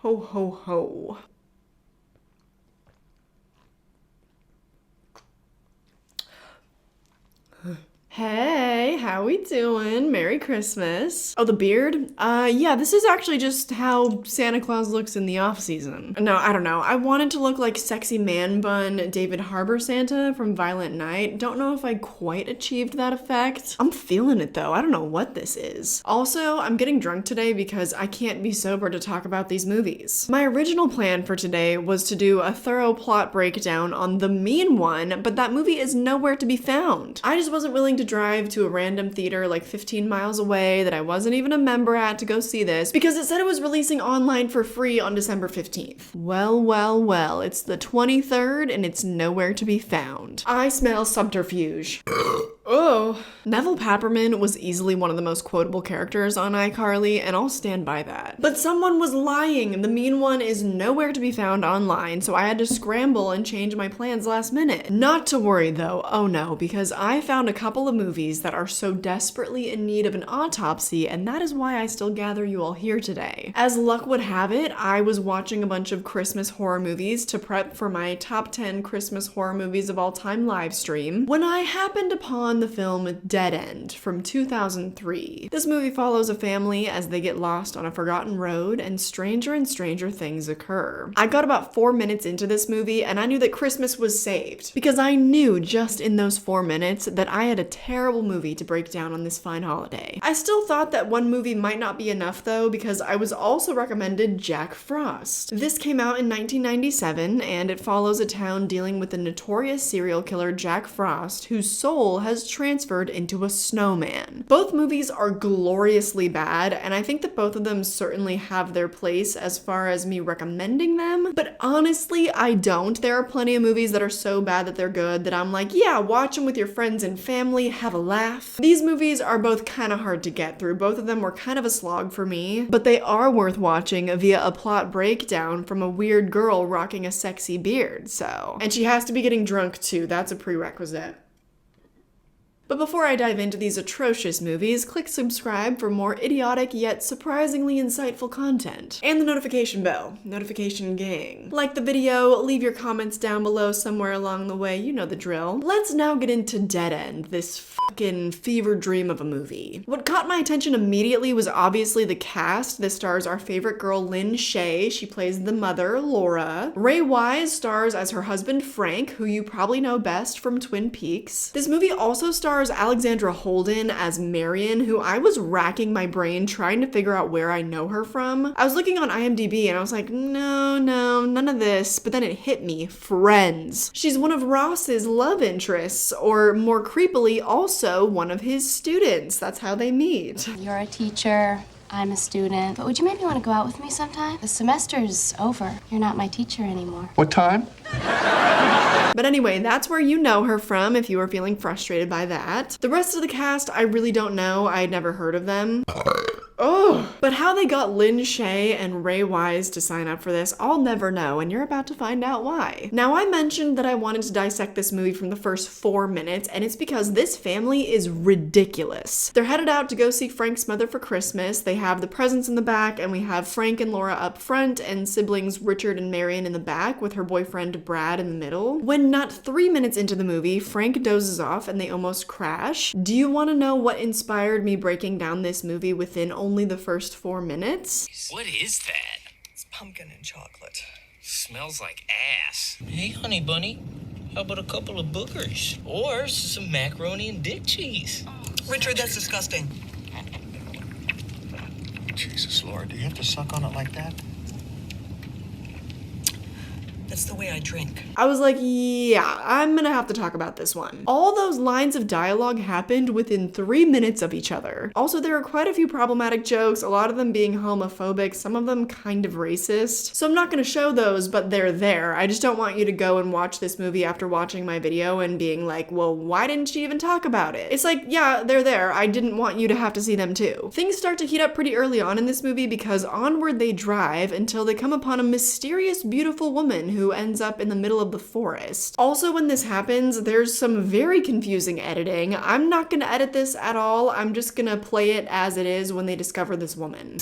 Ho, ho, ho. Hey, how we doing? Merry Christmas. Oh, the beard? Yeah, this is actually just how Santa Claus looks in the off season. No, I don't know. I wanted to look like sexy man bun David Harbour Santa from Violent Night. Don't know if I quite achieved that effect. I'm feeling it though. I don't know what this is. Also, I'm getting drunk today because I can't be sober to talk about these movies. My original plan for today was to do a thorough plot breakdown on The Mean One, but that movie is nowhere to be found. I just wasn't willing to drive to a random theater like 15 miles away that I wasn't even a member at to go see this because it said it was releasing online for free on December 15th. Well, well, well, it's the 23rd and it's nowhere to be found. I smell subterfuge. Oh. Neville Papperman was easily one of the most quotable characters on iCarly, and I'll stand by that. But someone was lying. The Mean One is nowhere to be found online, so I had to scramble and change my plans last minute. Not to worry though, oh no, because I found a couple of movies that are so desperately in need of an autopsy, and that is why I still gather you all here today. As luck would have it, I was watching a bunch of Christmas horror movies to prep for my top 10 Christmas horror movies of all time live stream when I happened upon the film Dead End from 2003. This movie follows a family as they get lost on a forgotten road and stranger things occur. I got about 4 minutes into this movie and I knew that Christmas was saved because I knew just in those 4 minutes that I had a terrible movie to break down on this fine holiday. I still thought that one movie might not be enough though because I was also recommended Jack Frost. This came out in 1997 and it follows a town dealing with the notorious serial killer Jack Frost whose soul has transferred into a snowman. Both movies are gloriously bad, and I think that both of them certainly have their place as far as me recommending them, but honestly, I don't. There are plenty of movies that are so bad that they're good that I'm like, yeah, watch them with your friends and family, have a laugh. These movies are both kind of hard to get through. Both of them were kind of a slog for me, but they are worth watching via a plot breakdown from a weird girl rocking a sexy beard, so. And she has to be getting drunk too, that's a prerequisite. But before I dive into these atrocious movies, click subscribe for more idiotic yet surprisingly insightful content. And the notification bell. Notification gang. Like the video, leave your comments down below somewhere along the way, you know the drill. Let's now get into Dead End, this fucking fever dream of a movie. What caught my attention immediately was obviously the cast. This stars our favorite girl Lynn Shay. She plays the mother, Laura. Ray Wise stars as her husband Frank, who you probably know best from Twin Peaks. This movie also stars Alexandra Holden as Marion, who I was racking my brain trying to figure out where I know her from. I was looking on IMDb and I was like, no, none of this. But then it hit me, Friends. She's one of Ross's love interests, or more creepily, also one of his students. That's how they meet. You're a teacher. I'm a student. But would you maybe want to go out with me sometime? The semester's over. You're not my teacher anymore. What time? But anyway, that's where you know her from if you were feeling frustrated by that. The rest of the cast, I really don't know. I had never heard of them. Oh, but how they got Lynn Shay and Ray Wise to sign up for this, I'll never know, and you're about to find out why. Now, I mentioned that I wanted to dissect this movie from the first 4 minutes, and it's because this family is ridiculous. They're headed out to go see Frank's mother for Christmas. They have the presents in the back, and we have Frank and Laura up front, and siblings Richard and Marion in the back, with her boyfriend Brad in the middle. When not 3 minutes into the movie, Frank dozes off and they almost crash. Do you want to know what inspired me breaking down this movie within only the first 4 minutes? What is that? It's pumpkin and chocolate. Smells like ass. Hey, honey bunny, how about a couple of boogers? Or some macaroni and dick cheese? Richard, that's disgusting. Jesus, Laura, do you have to suck on it like that? That's the way I drink. I was like, yeah, I'm gonna have to talk about this one. All those lines of dialogue happened within 3 minutes of each other. Also, there are quite a few problematic jokes, a lot of them being homophobic, some of them kind of racist. So I'm not gonna show those, but they're there. I just don't want you to go and watch this movie after watching my video and being like, well, why didn't she even talk about it? It's like, yeah, they're there. I didn't want you to have to see them too. Things start to heat up pretty early on in this movie because onward they drive until they come upon a mysterious, beautiful woman who ends up in the middle of the forest. Also, when this happens, there's some very confusing editing. I'm not gonna edit this at all. I'm just gonna play it as it is when they discover this woman.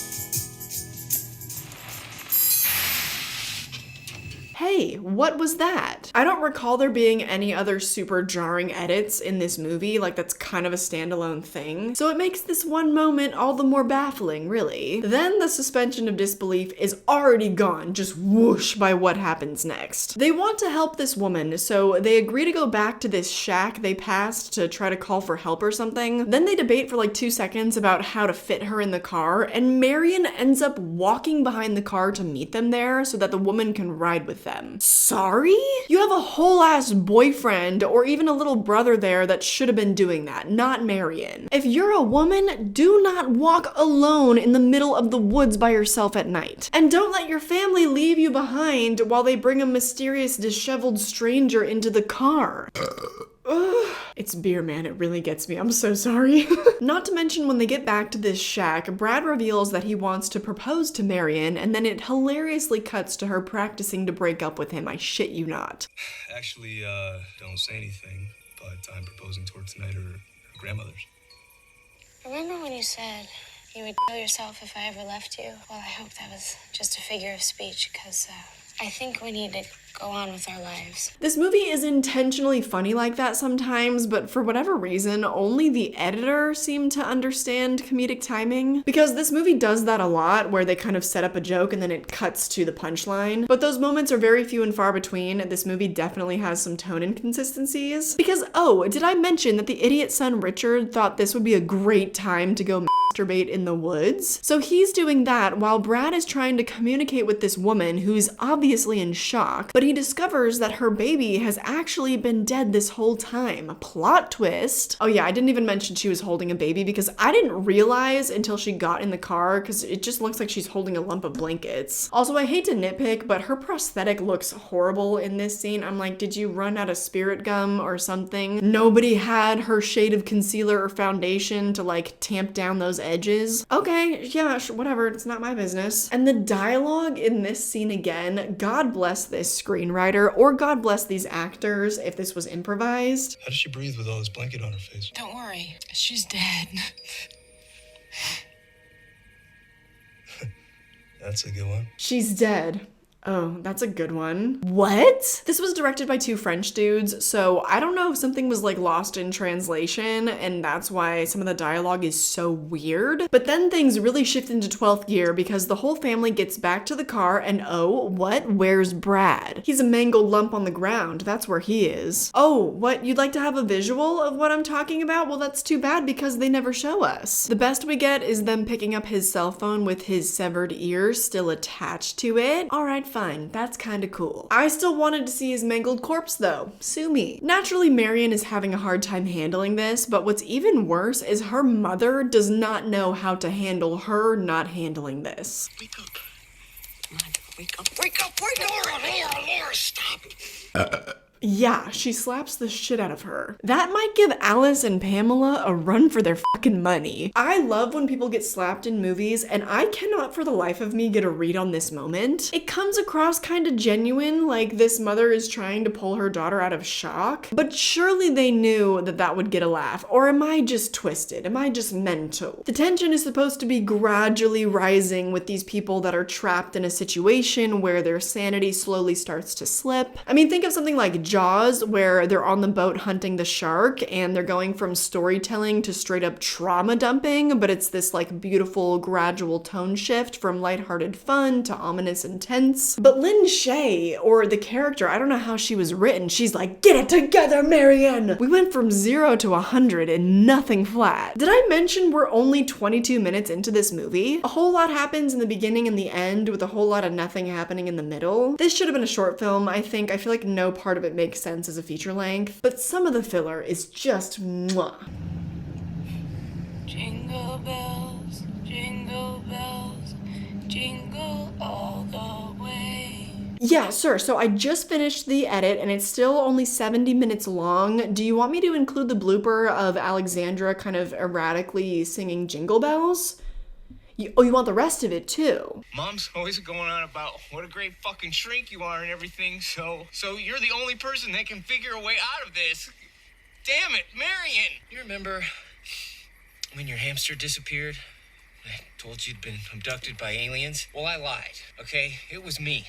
hey, what was that? I don't recall there being any other super jarring edits in this movie, like that's kind of a standalone thing. So it makes this one moment all the more baffling, really. Then the suspension of disbelief is already gone, just whoosh by what happens next. They want to help this woman, so they agree to go back to this shack they passed to try to call for help or something. Then they debate for like 2 seconds about how to fit her in the car, and Marion ends up walking behind the car to meet them there so that the woman can ride with them. Sorry? You have a whole ass boyfriend or even a little brother there that should have been doing that, not Marion. If you're a woman, do not walk alone in the middle of the woods by yourself at night. And don't let your family leave you behind while they bring a mysterious disheveled stranger into the car. Ugh. It's beer, man. It really gets me. I'm so sorry. Not to mention when they get back to this shack, Brad reveals that he wants to propose to Marion, and then it hilariously cuts to her practicing to break up with him. I shit you not. Actually, don't say anything, but I'm proposing towards tonight her grandmother's. Remember when you said you would kill yourself if I ever left you? Well, I hope that was just a figure of speech, because I think we need to go on with our lives. This movie is intentionally funny like that sometimes, but for whatever reason, only the editor seemed to understand comedic timing. Because this movie does that a lot, where they kind of set up a joke and then it cuts to the punchline. But those moments are very few and far between. This movie definitely has some tone inconsistencies. Because, oh, did I mention that the idiot son Richard thought this would be a great time to go masturbate in the woods? So he's doing that while Brad is trying to communicate with this woman who's obviously in shock, but he discovers that her baby has actually been dead this whole time. Plot twist. Oh yeah, I didn't even mention she was holding a baby because I didn't realize until she got in the car because it just looks like she's holding a lump of blankets. Also, I hate to nitpick, but her prosthetic looks horrible in this scene. I'm like, did you run out of spirit gum or something? Nobody had her shade of concealer or foundation to like tamp down those edges. Okay, yeah, whatever, it's not my business. And the dialogue in this scene again, God bless this screenwriter, or God bless these actors if this was improvised. How does she breathe with all this blanket on her face? Don't worry, she's dead. That's a good one. She's dead. Oh, that's a good one. What? This was directed by 2 French dudes, so I don't know if something was like lost in translation and that's why some of the dialogue is so weird. But then things really shift into 12th gear because the whole family gets back to the car and oh, what? Where's Brad? He's a mangled lump on the ground. That's where he is. Oh, what? You'd like to have a visual of what I'm talking about? Well, that's too bad because they never show us. The best we get is them picking up his cell phone with his severed ear still attached to it. All right, fine, that's kinda cool. I still wanted to see his mangled corpse though. Sue me. Naturally, Marion is having a hard time handling this, but what's even worse is her mother does not know how to handle her not handling this. Wake up. Come on, wake up, wake up, wake up! Laura, stop. Yeah, she slaps the shit out of her. That might give Alice and Pamela a run for their fucking money. I love when people get slapped in movies, and I cannot for the life of me get a read on this moment. It comes across kind of genuine, like this mother is trying to pull her daughter out of shock, but surely they knew that that would get a laugh, or am I just twisted? Am I just mental? The tension is supposed to be gradually rising with these people that are trapped in a situation where their sanity slowly starts to slip. I mean, think of something like Jaws, where they're on the boat hunting the shark and they're going from storytelling to straight up trauma dumping, but it's this like beautiful gradual tone shift from lighthearted fun to ominous intense. But Lynn Shay, or the character, I don't know how she was written, she's like, get it together, Marion! We went from 0 to 100 and nothing flat. Did I mention we're only 22 minutes into this movie? A whole lot happens in the beginning and the end with a whole lot of nothing happening in the middle. This should have been a short film, I think. I feel like no part of it makes sense as a feature length, but some of the filler is just mwah. Jingle bells, jingle all the way. Yeah, sir, so I just finished the edit and it's still only 70 minutes long. Do you want me to include the blooper of Alexandra kind of erratically singing Jingle Bells? You want the rest of it too? Mom's always going on about what a great fucking shrink you are and everything, so you're the only person that can figure a way out of this. Damn it, Marion! You remember when your hamster disappeared? I told you you'd been abducted by aliens? Well, I lied, okay? It was me.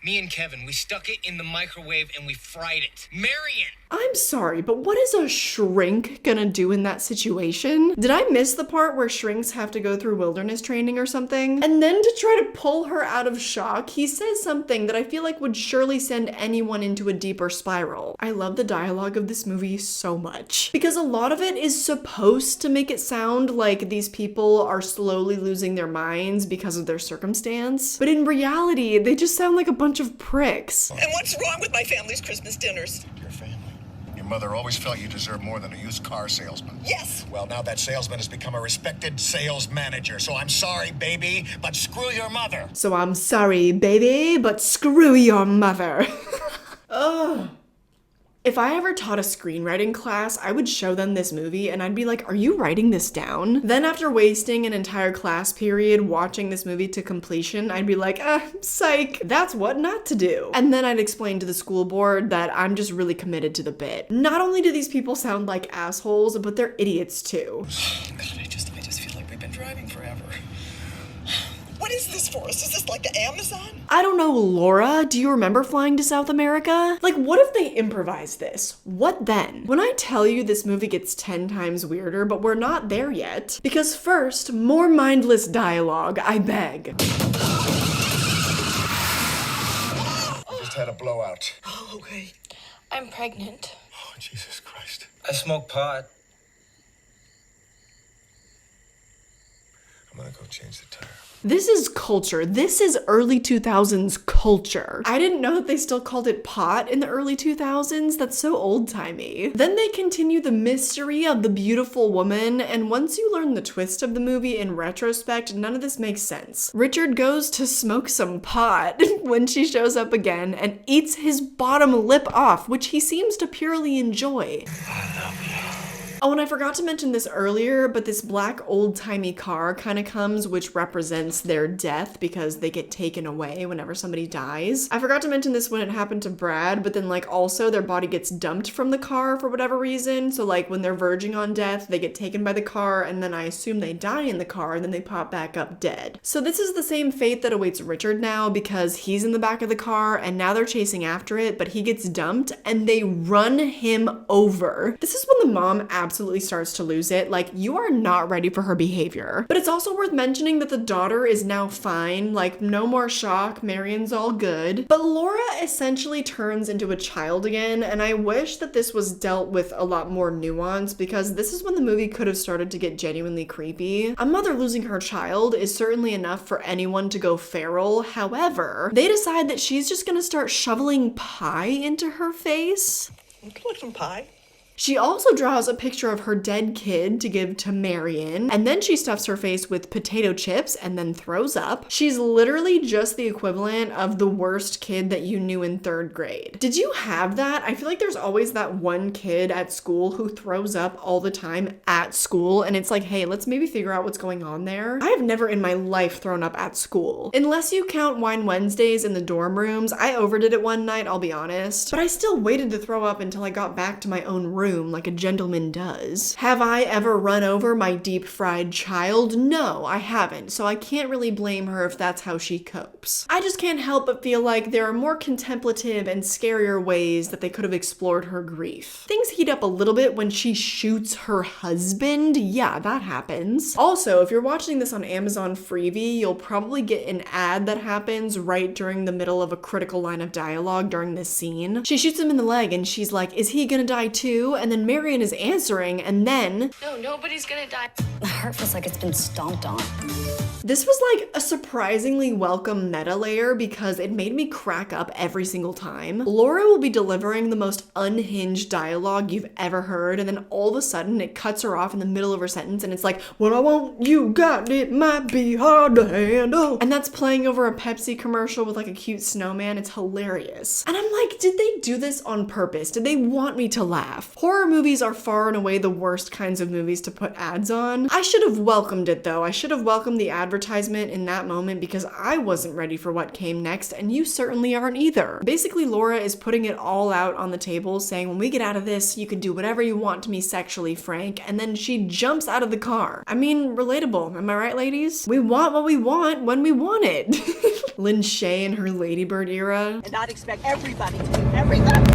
Me and Kevin, we stuck it in the microwave and we fried it. Marion! I'm sorry, but what is a shrink gonna do in that situation? Did I miss the part where shrinks have to go through wilderness training or something? And then to try to pull her out of shock, he says something that I feel like would surely send anyone into a deeper spiral. I love the dialogue of this movie so much because a lot of it is supposed to make it sound like these people are slowly losing their minds because of their circumstance, but in reality, they just sound like a bunch of pricks. And what's wrong with my family's Christmas dinners? Your family. Your mother always felt you deserved more than a used car salesman. Yes. Well, now that salesman has become a respected sales manager. So I'm sorry, baby, but screw your mother. So I'm sorry, baby, but screw your mother. Ugh. If I ever taught a screenwriting class, I would show them this movie and I'd be like, are you writing this down? Then after wasting an entire class period watching this movie to completion, I'd be like, psych, that's what not to do. And then I'd explain to the school board that I'm just really committed to the bit. Not only do these people sound like assholes, but they're idiots too. God, I just feel like we've been driving forever. What is this for us? Is this like the Amazon? I don't know, Laura, do you remember flying to South America? Like, what if they improvise this? What then? When I tell you this movie gets 10 times weirder, but we're not there yet. Because first, more mindless dialogue, I beg. I just had a blowout. Oh, okay. I'm pregnant. Oh, Jesus Christ. I smoke pot. I'm gonna go change the tire. This is culture. This is early 2000s culture. I didn't know that they still called it pot in the early 2000s. That's so old-timey. Then they continue the mystery of the beautiful woman, and once you learn the twist of the movie in retrospect, none of this makes sense. Richard goes to smoke some pot when she shows up again and eats his bottom lip off, which he seems to purely enjoy. Oh, and I forgot to mention this earlier, but this black old-timey car kind of comes, which represents their death because they get taken away whenever somebody dies. I forgot to mention this when it happened to Brad, but then like also their body gets dumped from the car for whatever reason. So like when they're verging on death, they get taken by the car and then I assume they die in the car and then they pop back up dead. So this is the same fate that awaits Richard now because he's in the back of the car and now they're chasing after it, but he gets dumped and they run him over. This is when the mom absolutely starts to lose it. Like, you are not ready for her behavior. But it's also worth mentioning that the daughter is now fine. Like, no more shock. Marion's all good. But Laura essentially turns into a child again, and I wish that this was dealt with a lot more nuance because this is when the movie could have started to get genuinely creepy. A mother losing her child is certainly enough for anyone to go feral. However, they decide that she's just gonna start shoveling pie into her face. Would you like some pie? She also draws a picture of her dead kid to give to Marion, and then she stuffs her face with potato chips and then throws up. She's literally just the equivalent of the worst kid that you knew in 3rd grade. Did you have that? I feel like there's always that one kid at school who throws up all the time at school, and it's like, hey, let's maybe figure out what's going on there. I have never in my life thrown up at school. Unless you count Wine Wednesdays in the dorm rooms. I overdid it one night, I'll be honest. But I still waited to throw up until I got back to my own room like a gentleman does. Have I ever run over my deep-fried child? No, I haven't, so I can't really blame her if that's how she copes. I just can't help but feel like there are more contemplative and scarier ways that they could have explored her grief. Things heat up a little bit when she shoots her husband. Yeah, that happens. Also, if you're watching this on Amazon Freevee, you'll probably get an ad that happens right during the middle of a critical line of dialogue during this scene. She shoots him in the leg and she's like, is he gonna die too? And then Marion is answering, and then... No, nobody's gonna die. My heart feels like it's been stomped on. This was like a surprisingly welcome meta layer because it made me crack up every single time. Laura will be delivering the most unhinged dialogue you've ever heard, and then all of a sudden it cuts her off in the middle of her sentence and it's like, what I want you got, it might be hard to handle. And that's playing over a Pepsi commercial with like a cute snowman. It's hilarious. And I'm like, did they do this on purpose? Did they want me to laugh? Horror movies are far and away the worst kinds of movies to put ads on. I should have welcomed it though. I should have welcomed the advertisement in that moment because I wasn't ready for what came next, and you certainly aren't either. Basically, Laura is putting it all out on the table, saying, when we get out of this, you can do whatever you want to me sexually, Frank, and then she jumps out of the car. I mean, relatable, am I right, ladies? We want what we want when we want it. Lynn Shay in her Ladybird era. And not expect everybody to do everything.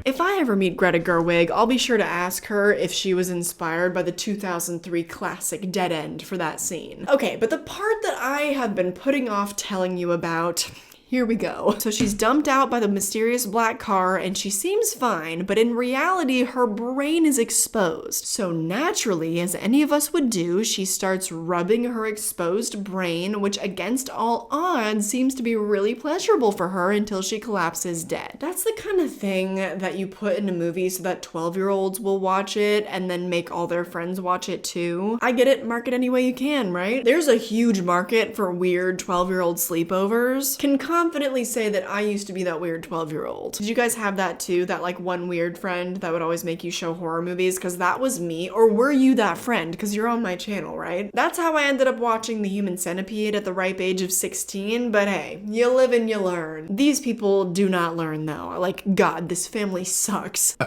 If I ever meet Greta Gerwig, I'll be sure to ask her if she was inspired by the 2003 classic Dead End for that scene. Okay, but the part that I have been putting off telling you about, here we go. So she's dumped out by the mysterious black car and she seems fine, but in reality, her brain is exposed. So naturally, as any of us would do, she starts rubbing her exposed brain, which against all odds seems to be really pleasurable for her until she collapses dead. That's the kind of thing that you put in a movie so that 12-year-olds will watch it and then make all their friends watch it too. I get it, market any way you can, right? There's a huge market for weird 12-year-old sleepovers. Can confidently say that I used to be that weird 12-year-old. Did you guys have that too? That like one weird friend that would always make you show horror movies? Because that was me. Or were you that friend? Because you're on my channel, right? That's how I ended up watching The Human Centipede at the ripe age of 16. But hey, you live and you learn. These people do not learn though. Like, God, this family sucks.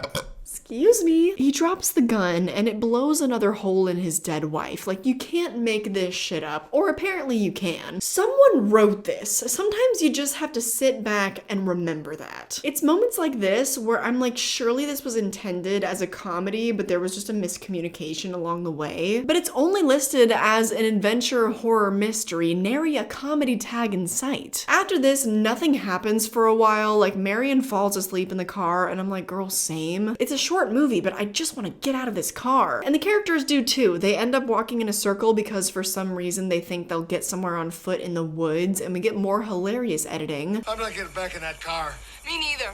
Excuse me. He drops the gun and it blows another hole in his dead wife. Like, you can't make this shit up. Or apparently you can. Someone wrote this. Sometimes you just have to sit back and remember that. It's moments like this where I'm like, surely this was intended as a comedy, but there was just a miscommunication along the way. But it's only listed as an adventure horror mystery, nary a comedy tag in sight. After this, nothing happens for a while. Like, Marion falls asleep in the car and I'm like, girl, same. It's a short movie, but I just want to get out of this car. And the characters do too. They end up walking in a circle because for some reason they think they'll get somewhere on foot in the woods, and we get more hilarious editing. I'm not getting back in that car. Me neither.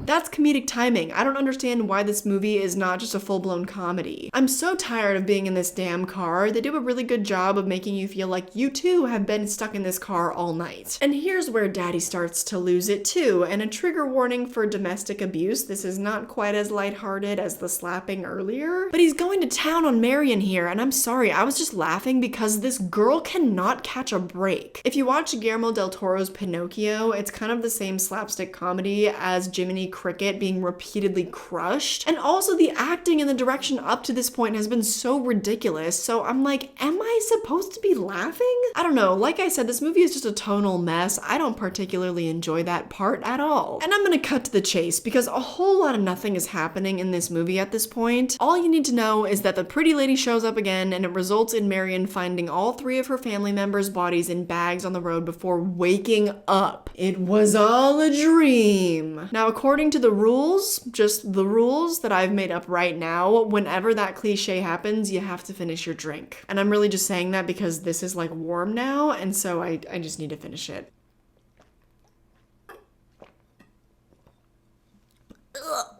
That's comedic timing. I don't understand why this movie is not just a full-blown comedy. I'm so tired of being in this damn car. They do a really good job of making you feel like you too have been stuck in this car all night. And here's where Daddy starts to lose it too, and a trigger warning for domestic abuse. This is not quite as lighthearted as the slapping earlier, but he's going to town on Marion here, and I'm sorry, I was just laughing because this girl cannot catch a break. If you watch Guillermo del Toro's Pinocchio, it's kind of the same slapstick comedy as Jiminy Cricket being repeatedly crushed. And also the acting and the direction up to this point has been so ridiculous. So I'm like, am I supposed to be laughing? I don't know. Like I said, this movie is just a tonal mess. I don't particularly enjoy that part at all. And I'm gonna cut to the chase because a whole lot of nothing is happening in this movie at this point. All you need to know is that the pretty lady shows up again and it results in Marion finding all 3 of her family members' bodies in bags on the road before waking up. It was all a dream. Now, according to the rules, just the rules that I've made up right now, whenever that cliche happens, you have to finish your drink. And I'm really just saying that because this is like warm now, and so I just need to finish it.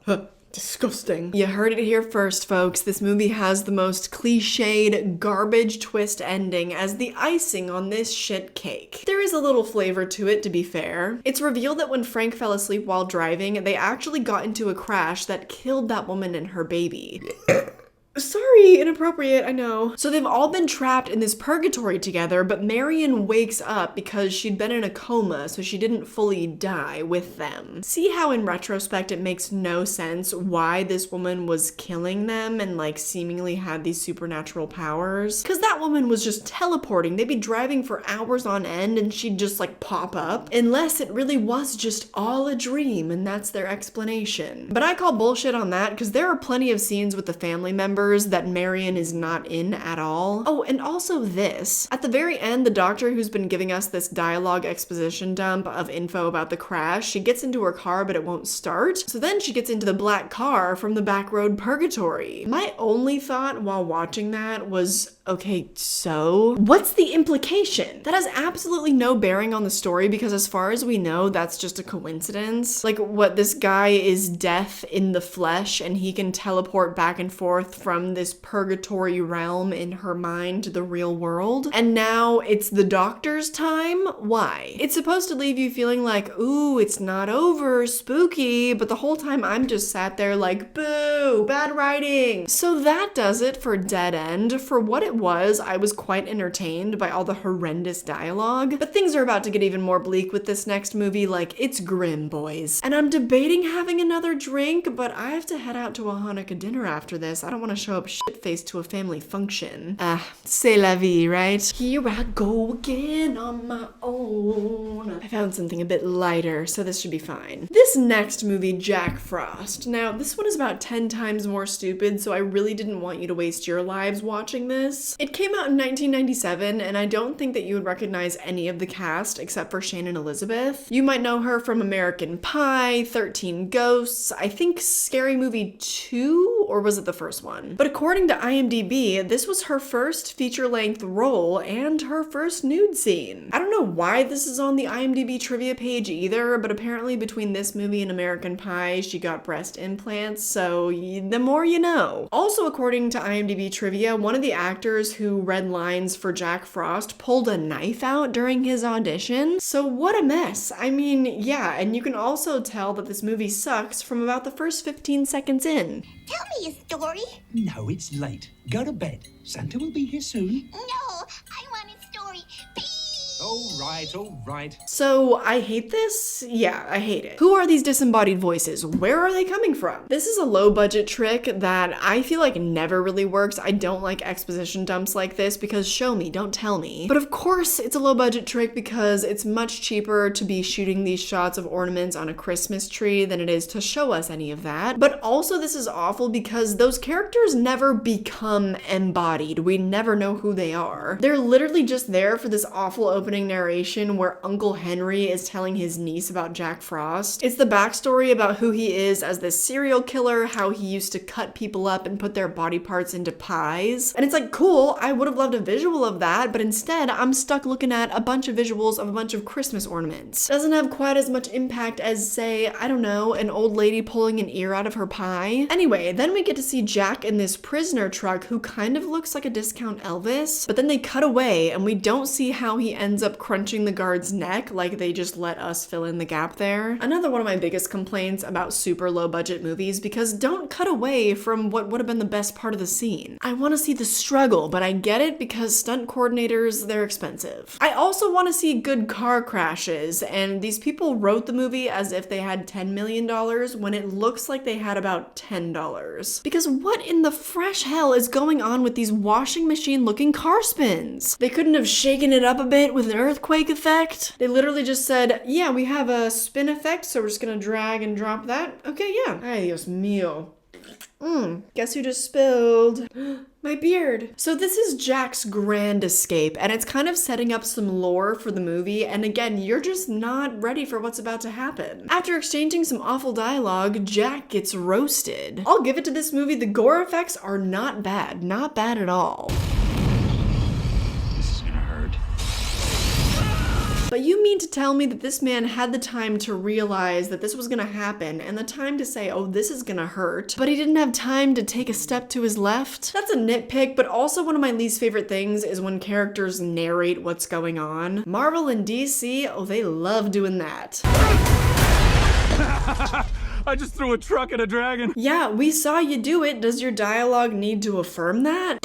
Ugh. Disgusting. You heard it here first, folks. This movie has the most cliched garbage twist ending as the icing on this shit cake. There is a little flavor to it, to be fair. It's revealed that when Frank fell asleep while driving, they actually got into a crash that killed that woman and her baby. Sorry, inappropriate, I know. So they've all been trapped in this purgatory together, but Marion wakes up because she'd been in a coma, so she didn't fully die with them. See how in retrospect it makes no sense why this woman was killing them and like seemingly had these supernatural powers? Because that woman was just teleporting. They'd be driving for hours on end and she'd just like pop up. Unless it really was just all a dream and that's their explanation. But I call bullshit on that because there are plenty of scenes with the family members that Marion is not in at all. Oh, and also this. At the very end, the doctor who's been giving us this dialogue exposition dump of info about the crash, she gets into her car but it won't start. So then she gets into the black car from the back road purgatory. My only thought while watching that was, Okay, so what's the implication? That has absolutely no bearing on the story because as far as we know, that's just a coincidence. Like what, this guy is death in the flesh and he can teleport back and forth from this purgatory realm in her mind to the real world. And now it's the doctor's time? Why? It's supposed to leave you feeling like, ooh, it's not over, spooky, but the whole time I'm just sat there like, boo, bad writing. So that does it for Dead End. For what it was, I was quite entertained by all the horrendous dialogue, but things are about to get even more bleak with this next movie. Like, it's grim, boys. And I'm debating having another drink, but I have to head out to a Hanukkah dinner after this. I don't want to show up shit-faced to a family function. C'est la vie, right? Here I go again on my own. I found something a bit lighter, so this should be fine. This next movie, Jack Frost. Now, this one is about 10 times more stupid, so I really didn't want you to waste your lives watching this. It came out in 1997, and I don't think that you would recognize any of the cast except for Shannon Elizabeth. You might know her from American Pie, 13 Ghosts, I think Scary Movie 2, or was it the first one? But according to IMDb, this was her first feature-length role and her first nude scene. I don't know why this is on the IMDb trivia page either, but apparently between this movie and American Pie, she got breast implants, so the more you know. Also, according to IMDb trivia, one of the actors who read lines for Jack Frost pulled a knife out during his audition. So what a mess. I mean, yeah, and you can also tell that this movie sucks from about the first 15 seconds in. Tell me a story. No, it's late. Go to bed. Santa will be here soon. No, I want a story. Please. All right. So I hate this? Yeah, I hate it. Who are these disembodied voices? Where are they coming from? This is a low budget trick that I feel like never really works. I don't like exposition dumps like this because show me, don't tell me. But of course it's a low budget trick because it's much cheaper to be shooting these shots of ornaments on a Christmas tree than it is to show us any of that. But also this is awful because those characters never become embodied. We never know who they are. They're literally just there for this awful opening narration where Uncle Henry is telling his niece about Jack Frost. It's the backstory about who he is as this serial killer, how he used to cut people up and put their body parts into pies. And it's like, cool, I would have loved a visual of that, but instead I'm stuck looking at a bunch of visuals of a bunch of Christmas ornaments. Doesn't have quite as much impact as, say, I don't know, an old lady pulling an ear out of her pie. Anyway, then we get to see Jack in this prisoner truck who kind of looks like a discount Elvis, but then they cut away and we don't see how he ends up crunching the guard's neck, like they just let us fill in the gap there. Another one of my biggest complaints about super low budget movies, because don't cut away from what would have been the best part of the scene. I want to see the struggle, but I get it because stunt coordinators, they're expensive. I also want to see good car crashes, and these people wrote the movie as if they had $10 million when it looks like they had about $10. Because what in the fresh hell is going on with these washing machine looking car spins? They couldn't have shaken it up a bit with an earthquake effect? They literally just said, yeah, we have a spin effect, so we're just gonna drag and drop that. Okay, yeah. Ay, Dios mío. Guess who just spilled? My beard. So this is Jack's grand escape, and it's kind of setting up some lore for the movie, and again, you're just not ready for what's about to happen. After exchanging some awful dialogue, Jack gets roasted. I'll give it to this movie, the gore effects are not bad at all. But you mean to tell me that this man had the time to realize that this was gonna happen and the time to say, oh, this is gonna hurt, but he didn't have time to take a step to his left? That's a nitpick, but also one of my least favorite things is when characters narrate what's going on. Marvel and DC, oh, they love doing that. I just threw a truck at a dragon. Yeah, we saw you do it. Does your dialogue need to affirm that?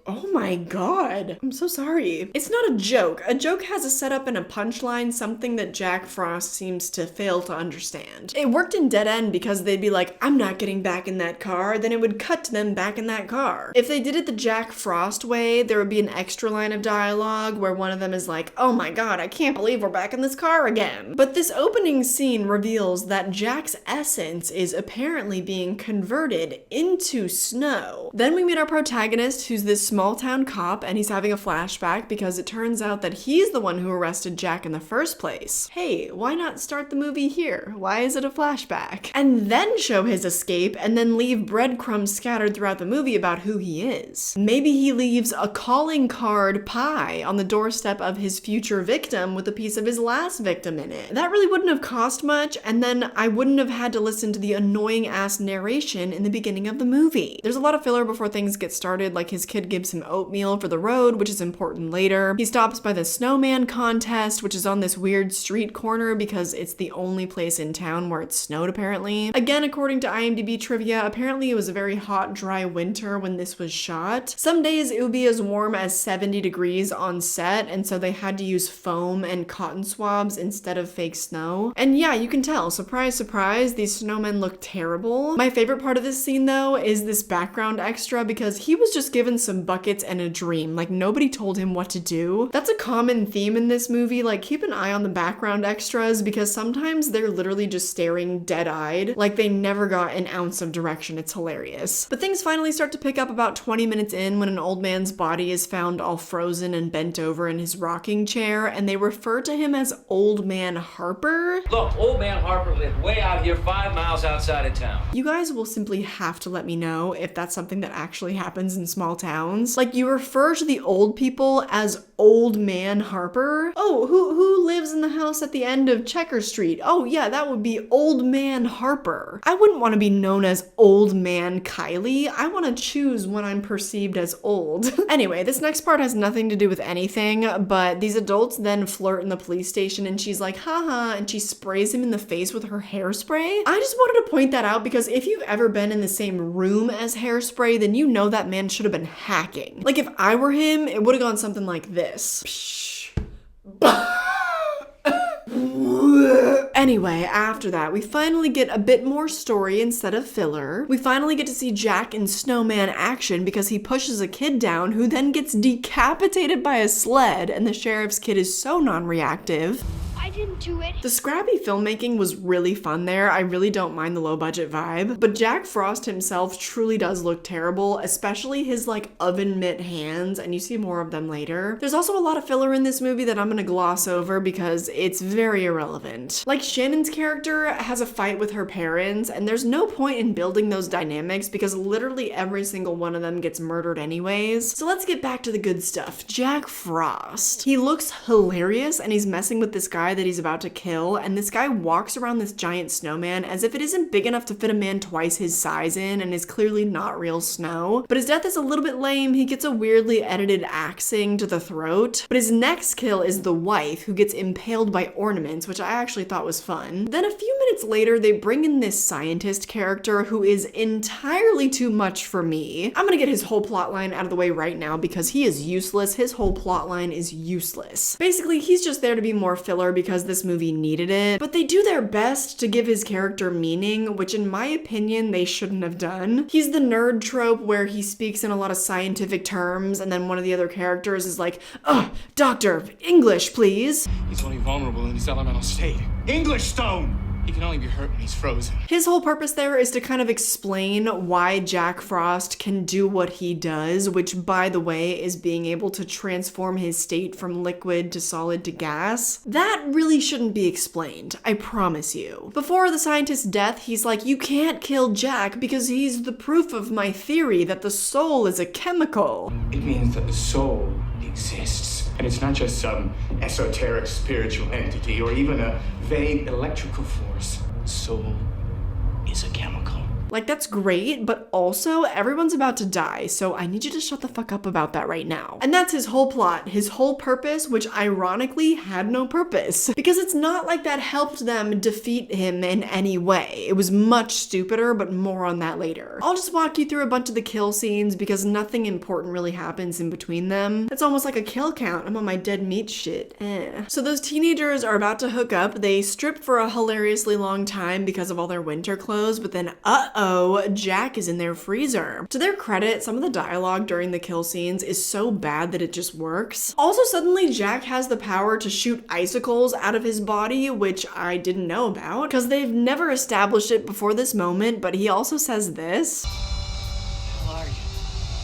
Oh my god. I'm so sorry. It's not a joke. A joke has a setup and a punchline, something that Jack Frost seems to fail to understand. It worked in Dead End because they'd be like, I'm not getting back in that car, then it would cut to them back in that car. If they did it the Jack Frost way, there would be an extra line of dialogue where one of them is like, oh my god, I can't believe we're back in this car again. But this opening scene reveals that Jack's essence is apparently being converted into snow. Then we meet our protagonist protagonist who's this small town cop, and he's having a flashback because it turns out that he's the one who arrested Jack in the first place. Hey, why not start the movie here? Why is it a flashback? And then show his escape and then leave breadcrumbs scattered throughout the movie about who he is. Maybe he leaves a calling card pie on the doorstep of his future victim with a piece of his last victim in it. That really wouldn't have cost much, and then I wouldn't have had to listen to the annoying ass narration in the beginning of the movie. There's a lot of filler before things get started, like his kid gives him oatmeal for the road, which is important later. He stops by the snowman contest, which is on this weird street corner because it's the only place in town where it snowed apparently. Again, according to IMDb trivia, apparently it was a very hot, dry winter when this was shot. Some days it would be as warm as 70 degrees on set, and so they had to use foam and cotton swabs instead of fake snow. And yeah, you can tell, surprise, surprise, these snowmen look terrible. My favorite part of this scene though is this background extra because he was just given some buckets and a dream. Like nobody told him what to do. That's a common theme in this movie. Like keep an eye on the background extras because sometimes they're literally just staring dead-eyed. Like they never got an ounce of direction. It's hilarious. But things finally start to pick up about 20 minutes in when an old man's body is found all frozen and bent over in his rocking chair, and they refer to him as Old Man Harper. Look, Old Man Harper lived way out here 5 miles outside of town. You guys will simply have to let me know if that's something that actually happens in small towns. Like you refer to the old people as Old Man Harper. Oh, who lives in the house at the end of Checker Street? Oh yeah, that would be Old Man Harper. I wouldn't want to be known as Old Man Kylie. I want to choose when I'm perceived as old. Anyway, this next part has nothing to do with anything, but these adults then flirt in the police station and she's like, haha, and she sprays him in the face with her hairspray. I just wanted to point that out because if you've ever been in the same room as hairspray, then you know that man should have been hacking. Like if I were him, it would have gone something like this. Anyway, after that, we finally get a bit more story instead of filler. We finally get to see Jack in snowman action because he pushes a kid down who then gets decapitated by a sled, and the sheriff's kid is so non-reactive. I didn't do it. The scrappy filmmaking was really fun there. I really don't mind the low budget vibe, but Jack Frost himself truly does look terrible, especially his like oven mitt hands, and you see more of them later. There's also a lot of filler in this movie that I'm gonna gloss over because it's very irrelevant. Like Shannon's character has a fight with her parents, and there's no point in building those dynamics because literally every single one of them gets murdered anyways. So let's get back to the good stuff. Jack Frost. He looks hilarious and he's messing with this guy that he's about to kill, and this guy walks around this giant snowman as if it isn't big enough to fit a man twice his size in and is clearly not real snow. But his death is a little bit lame. He gets a weirdly edited axing to the throat. But his next kill is the wife, who gets impaled by ornaments, which I actually thought was fun. Then a few minutes later, they bring in this scientist character who is entirely too much for me. I'm gonna get his whole plotline out of the way right now because he is useless. His whole plotline is useless. Basically, he's just there to be more filler because this movie needed it, but they do their best to give his character meaning, which in my opinion, they shouldn't have done. He's the nerd trope where he speaks in a lot of scientific terms, and then one of the other characters is like, "Ugh, doctor, English, please." He's only vulnerable in his elemental state. English stone! He can only be hurt when he's frozen. His whole purpose there is to kind of explain why Jack Frost can do what he does, which by the way is being able to transform his state from liquid to solid to gas. That really shouldn't be explained, I promise you. Before the scientist's death, he's like, you can't kill Jack because he's the proof of my theory that the soul is a chemical. It means that the soul exists. And it's not just some esoteric spiritual entity or even a vague electrical force. The soul is a chemical. Like, that's great, but also everyone's about to die, so I need you to shut the fuck up about that right now. And that's his whole plot, his whole purpose, which ironically had no purpose. Because it's not like that helped them defeat him in any way. It was much stupider, but more on that later. I'll just walk you through a bunch of the kill scenes because nothing important really happens in between them. It's almost like a kill count. I'm on my dead meat shit. So those teenagers are about to hook up. They strip for a hilariously long time because of all their winter clothes, but then Jack is in their freezer. To their credit, some of the dialogue during the kill scenes is so bad that it just works. Also, suddenly Jack has the power to shoot icicles out of his body, which I didn't know about, because they've never established it before this moment, but he also says this. How are you?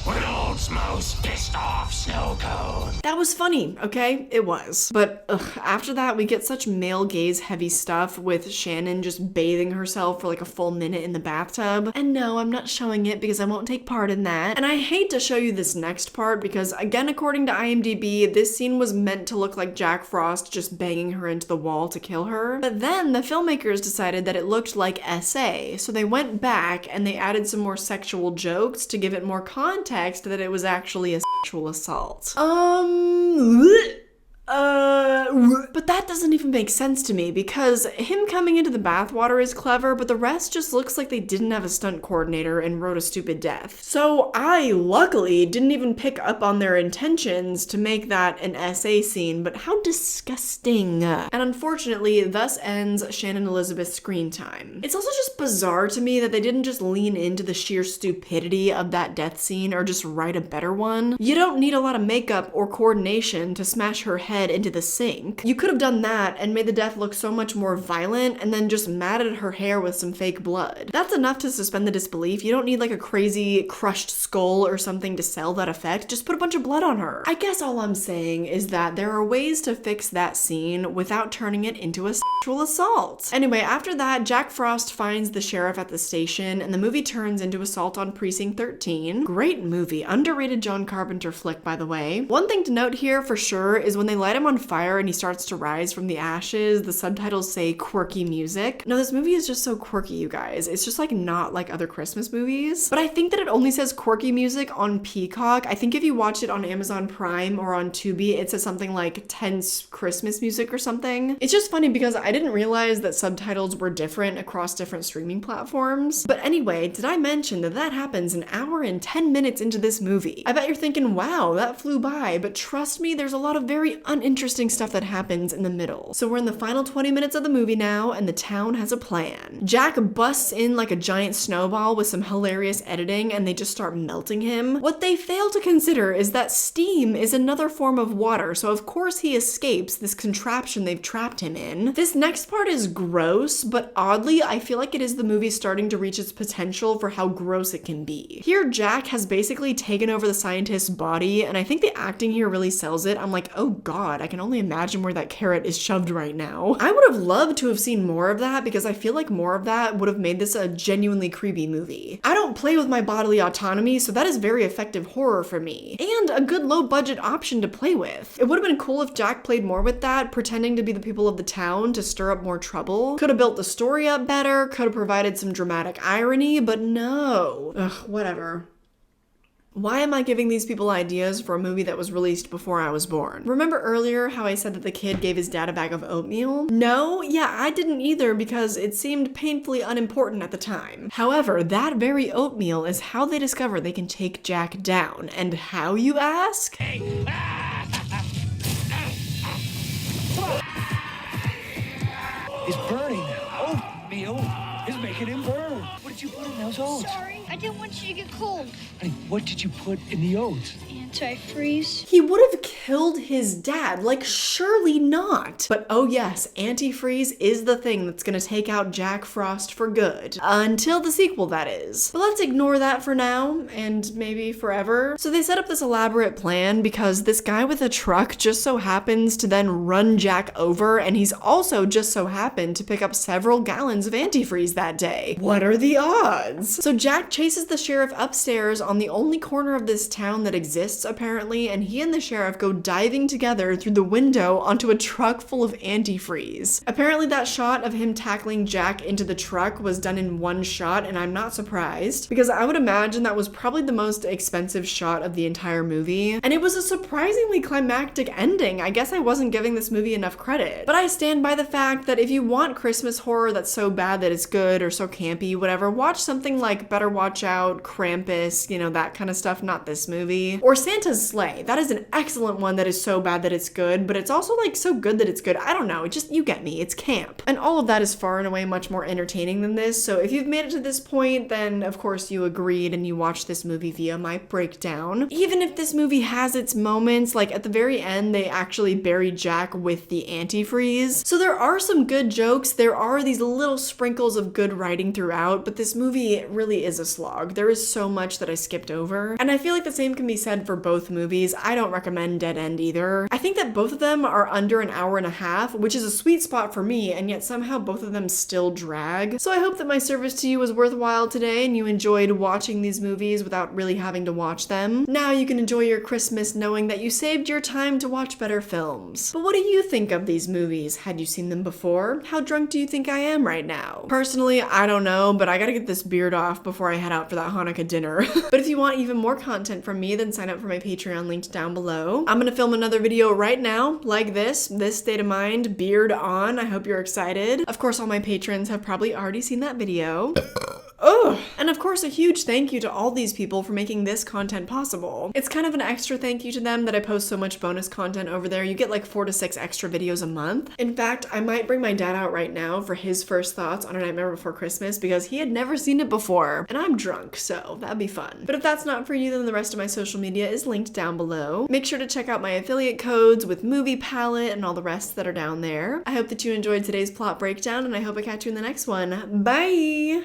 We're all world's most pissed off snow cone. That was funny, okay? It was. But after that, we get such male gaze heavy stuff with Shannon just bathing herself for like a full minute in the bathtub. And no, I'm not showing it because I won't take part in that. And I hate to show you this next part because, again, according to IMDb, this scene was meant to look like Jack Frost just banging her into the wall to kill her. But then the filmmakers decided that it looked like SA, so they went back and they added some more sexual jokes to give it more context that it was actually a sexual assault. But that doesn't even make sense to me because him coming into the bathwater is clever, but the rest just looks like they didn't have a stunt coordinator and wrote a stupid death. So I, luckily, didn't even pick up on their intentions to make that an SA scene, but how disgusting. And unfortunately, thus ends Shannon Elizabeth's screen time. It's also just bizarre to me that they didn't just lean into the sheer stupidity of that death scene or just write a better one. You don't need a lot of makeup or coordination to smash her head into the sink. You could have done that and made the death look so much more violent and then just matted her hair with some fake blood. That's enough to suspend the disbelief. You don't need like a crazy crushed skull or something to sell that effect. Just put a bunch of blood on her. I guess all I'm saying is that there are ways to fix that scene without turning it into a sexual assault. Anyway, after that, Jack Frost finds the sheriff at the station and the movie turns into Assault on Precinct 13. Great movie. Underrated John Carpenter flick, by the way. One thing to note here for sure is when they light him on fire and he starts to rise from the ashes, the subtitles say quirky music. No, this movie is just so quirky, you guys. It's just like not like other Christmas movies. But I think that it only says quirky music on Peacock. I think if you watch it on Amazon Prime or on Tubi, it says something like tense Christmas music or something. It's just funny because I didn't realize that subtitles were different across different streaming platforms. But anyway, did I mention that that happens an hour and 10 minutes into this movie? I bet you're thinking, wow, that flew by, but trust me, there's a lot of very uninteresting stuff that happens in the middle. So we're in the final 20 minutes of the movie now, and the town has a plan. Jack busts in like a giant snowball with some hilarious editing, and they just start melting him. What they fail to consider is that steam is another form of water, so of course he escapes this contraption they've trapped him in. This next part is gross, but oddly, I feel like it is the movie starting to reach its potential for how gross it can be. Here, Jack has basically taken over the scientist's body, and I think the acting here really sells it. I'm like, oh god, I can only imagine where that carrot is shoved right now. I would have loved to have seen more of that because I feel like more of that would have made this a genuinely creepy movie. I don't play with my bodily autonomy, so that is very effective horror for me. And a good low budget option to play with. It would have been cool if Jack played more with that, pretending to be the people of the town to stir up more trouble. Could have built the story up better, could have provided some dramatic irony, but no. Ugh, whatever. Why am I giving these people ideas for a movie that was released before I was born? Remember earlier how I said that the kid gave his dad a bag of oatmeal? No, yeah, I didn't either because it seemed painfully unimportant at the time. However, that very oatmeal is how they discover they can take Jack down. And how, you ask? It's burning. Oatmeal is making him burn. What did you put in those oats? Sorry, I didn't want you to get cold. Honey, what did you put in the oats? Antifreeze. He would have killed his dad, like surely not. But oh yes, antifreeze is the thing that's gonna take out Jack Frost for good. Until the sequel, that is. But let's ignore that for now, and maybe forever. So they set up this elaborate plan because this guy with a truck just so happens to then run Jack over, and he's also just so happened to pick up several gallons of antifreeze that day. What are the odds? So Jack chases the sheriff upstairs on the only corner of this town that exists apparently, and he and the sheriff go diving together through the window onto a truck full of antifreeze. Apparently that shot of him tackling Jack into the truck was done in one shot, and I'm not surprised because I would imagine that was probably the most expensive shot of the entire movie, and it was a surprisingly climactic ending. I guess I wasn't giving this movie enough credit, but I stand by the fact that if you want Christmas horror that's so bad that it's good or so campy, whatever, watch something like Better Watch Out, Krampus, you know, that kind of stuff, not this movie. Or Santa's Sleigh. That is an excellent one that is so bad that it's good, but it's also like so good that it's good. I don't know, you get me, it's camp. And all of that is far and away much more entertaining than this, so if you've made it to this point, then of course you agreed and you watched this movie via my breakdown. Even if this movie has its moments, like at the very end, they actually bury Jack with the antifreeze. So there are some good jokes, there are these little sprinkles of good writing throughout, but this movie really is a slog. There is so much that I skipped over. And I feel like the same can be said for both movies. I don't recommend Dead End either. I think that both of them are under an hour and a half, which is a sweet spot for me, and yet somehow both of them still drag. So I hope that my service to you was worthwhile today and you enjoyed watching these movies without really having to watch them. Now you can enjoy your Christmas knowing that you saved your time to watch better films. But what do you think of these movies? Had you seen them before? How drunk do you think I am right now? Personally, I don't know, but I gotta get this beard off before I head out for that Hanukkah dinner. But if you want even more content from me, then sign up for my Patreon linked down below. I'm gonna film another video right now, like this state of mind, beard on. I hope you're excited. Of course, all my patrons have probably already seen that video. Ugh. And of course, a huge thank you to all these people for making this content possible. It's kind of an extra thank you to them that I post so much bonus content over there. You get like 4 to 6 extra videos a month. In fact, I might bring my dad out right now for his first thoughts on A Nightmare Before Christmas because he had never seen it before. And I'm drunk, so that'd be fun. But if that's not for you, then the rest of my social media is linked down below. Make sure to check out my affiliate codes with Movie Palette and all the rest that are down there. I hope that you enjoyed today's plot breakdown, and I hope I catch you in the next one. Bye!